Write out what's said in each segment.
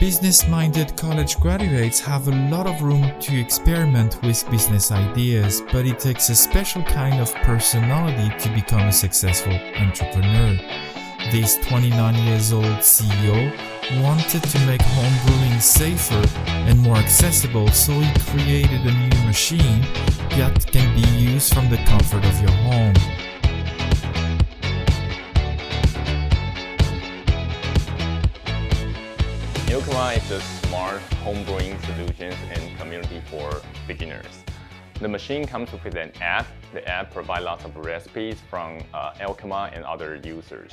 Business-minded college graduates have a lot of room to experiment with business ideas, but it takes a special kind of personality to become a successful entrepreneur. This 29 years old CEO wanted to make homebrewing safer and more accessible, so he created a new machine that can be used from the comfort of your home. NOWNEWS is a smart homebrewing solutions and community for beginners. The machine comes with an app. The app provides lots of recipes from Alchema and other users.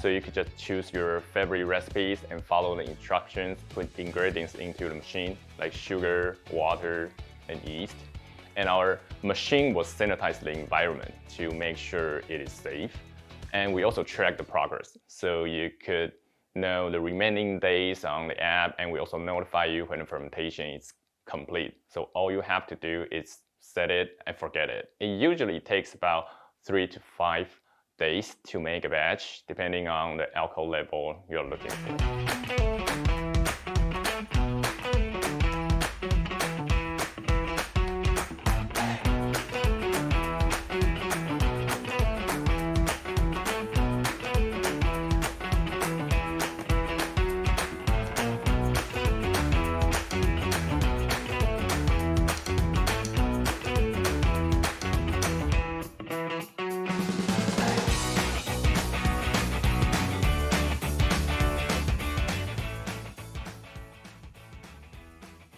So you could just choose your favorite recipes and follow the instructions, put ingredients into the machine like sugar, water, and yeast. And our machine will sanitize the environment to make sure it is safe. And we also track the progress. So you could know the remaining days on the app, and we also notify you when the fermentation is complete. So all you have to do is set it and forget it. It usually takes about 3 to 5 days to make a batch, depending on the alcohol level you're looking for.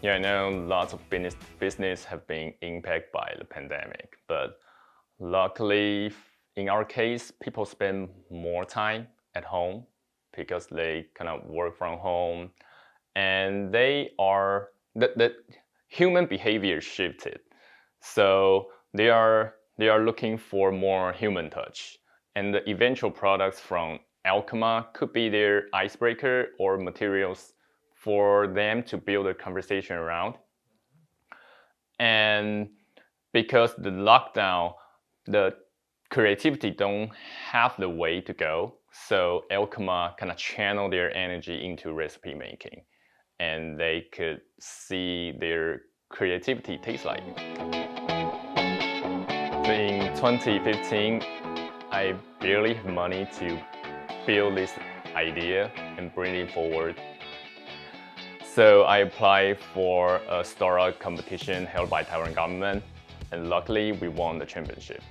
Yeah, I know lots of business have been impacted by the pandemic, but luckily, in our case, people spend more time at home because they kind of work from home, and the human behavior shifted. So they are looking for more human touch, and the eventual products from Alchema could be their icebreaker or materials for them to build a conversation around. And because the lockdown, the creativity don't have the way to go, so Alchema kind of channel their energy into recipe making, and they could see their creativity taste like. So in 2015, I barely have money to build this idea and bring it forward. So I applied for a startup competition held by Taiwan government, and luckily we won the championship.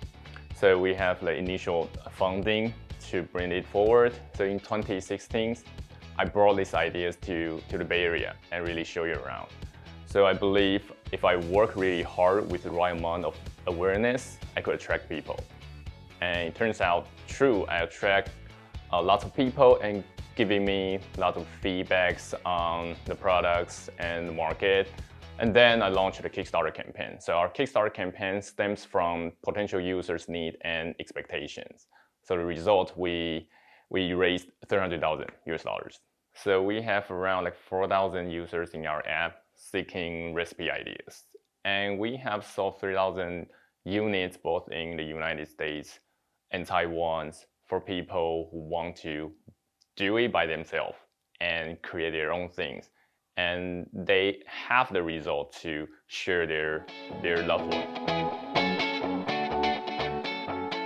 So we have the initial funding to bring it forward. So in 2016, I brought these ideas to the Bay Area and really show you around. So I believe if I work really hard with the right amount of awareness, I could attract people. And it turns out true, I attract lots of people and giving me lots of feedbacks on the products and the market. And then I launched the Kickstarter campaign. So our Kickstarter campaign stems from potential users' need and expectations. So the result, we raised $300,000. So we have around like 4,000 users in our app seeking recipe ideas. And we have sold 3,000 units both in the United States and Taiwan for people who want to do it by themselves and create their own things, and they have the result to share their loved one.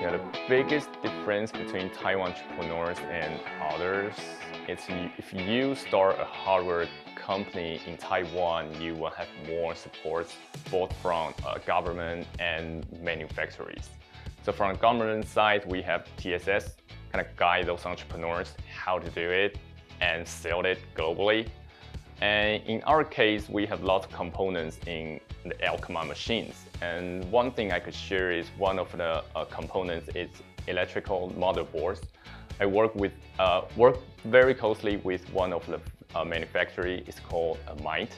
Yeah, the biggest difference between Taiwan entrepreneurs and others is if you start a hardware company in Taiwan, you will have more support both from government and manufacturers. So from the government side, we have TSS, kind of guide those entrepreneurs how to do it and sell it globally. And in our case, we have lots of components in the Alchema machines. And one thing I could share is one of the components is electrical motherboards. I work very closely with one of the manufacturers. It's called Might.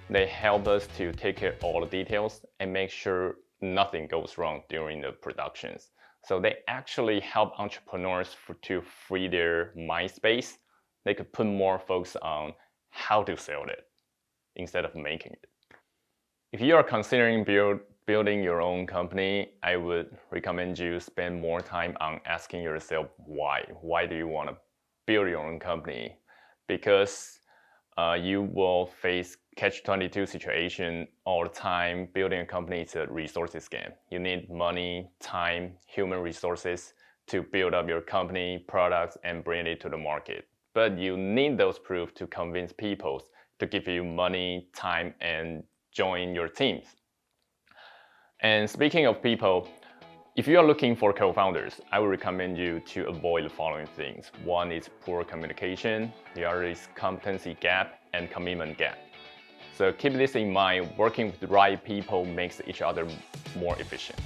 They help us to take care of all the details and make sure nothing goes wrong during the productions. So they actually help entrepreneurs to free their mind space. They could put more focus on how to sell it instead of making it. If you are considering building your own company, I would recommend you spend more time on asking yourself why. Why do you want to build your own company? Because you will face catch-22 situation all the time. Building a company is a resources game. You need money, time, human resources to build up your company, products, and bring it to the market. But you need those proof to convince people to give you money, time, and join your teams. And speaking of people, if you are looking for co-founders, I would recommend you to avoid the following things. One is poor communication, the other is competency gap and commitment gap. So keep this in mind. Working with the right people makes each other more efficient.